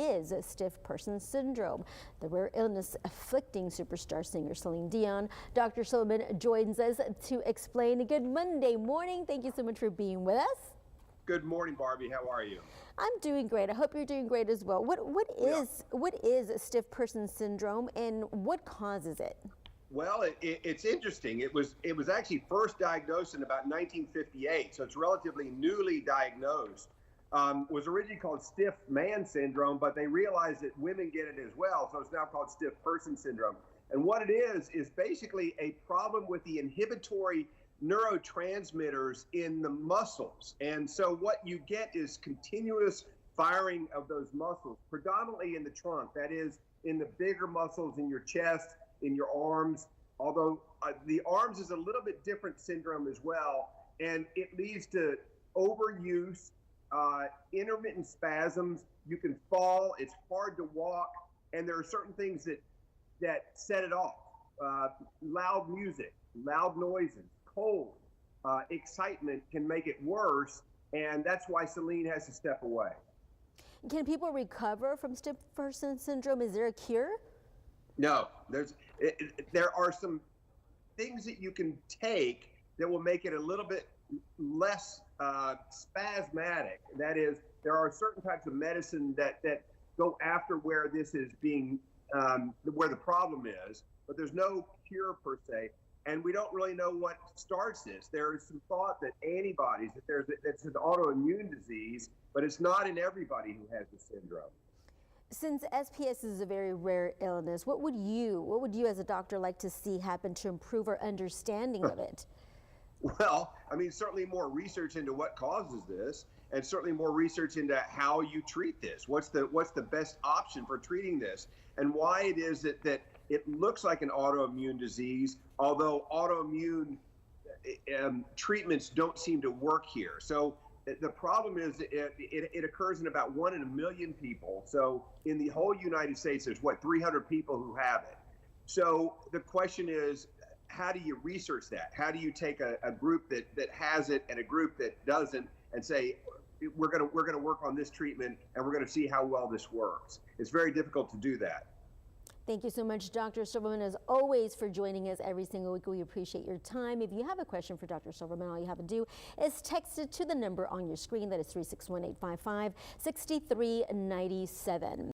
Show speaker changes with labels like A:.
A: is stiff person syndrome, the rare illness afflicting superstar singer Celine Dion. Dr. Silverman joins us to explain. Good Monday morning. Thank you so much for being with us.
B: Good morning, Barbie. How are you?
A: I'm doing great. I hope you're doing great as well. What is stiff person syndrome and what causes it?
B: Well, it's interesting. It was actually first diagnosed in about 1958, so it's relatively newly diagnosed. Was originally called stiff man syndrome, but they realized that women get it as well, so it's now called stiff person syndrome. And what it is basically a problem with the inhibitory neurotransmitters in the muscles. And so what you get is continuous firing of those muscles, predominantly in the trunk, that is in the bigger muscles in your chest, in your arms, although the arms is a little bit different syndrome as well, and it leads to overuse, intermittent spasms. You can fall, it's hard to walk, and there are certain things that set it off. Loud music, loud noises, cold, excitement can make it worse, and that's why Celine has to step away.
A: Can people recover from stiff person syndrome? Is there a cure?
B: No, there are some things that you can take that will make it a little bit less spasmodic. That is, there are certain types of medicine that go after where this is being, where the problem is, but there's no cure per se. And we don't really know what starts this. There is some thought that antibodies, that's an autoimmune disease, but it's not in everybody who has the syndrome.
A: Since SPS is a very rare illness, what would you as a doctor like to see happen to improve our understanding of it?
B: Well, I mean, certainly more research into what causes this, and certainly more research into how you treat this. What's the best option for treating this, and why it is that it looks like an autoimmune disease, although autoimmune treatments don't seem to work here. So the problem is it occurs in about 1 in a million people. So in the whole United States, there's 300 people who have it. So the question is, how do you research that? How do you take a group that has it and a group that doesn't and say, we're gonna work on this treatment and we're gonna see how well this works? It's very difficult to do that.
A: Thank you so much, Dr. Silverman, as always, for joining us every single week. We appreciate your time. If you have a question for Dr. Silverman, all you have to do is text it to the number on your screen. That is 361-855-6397.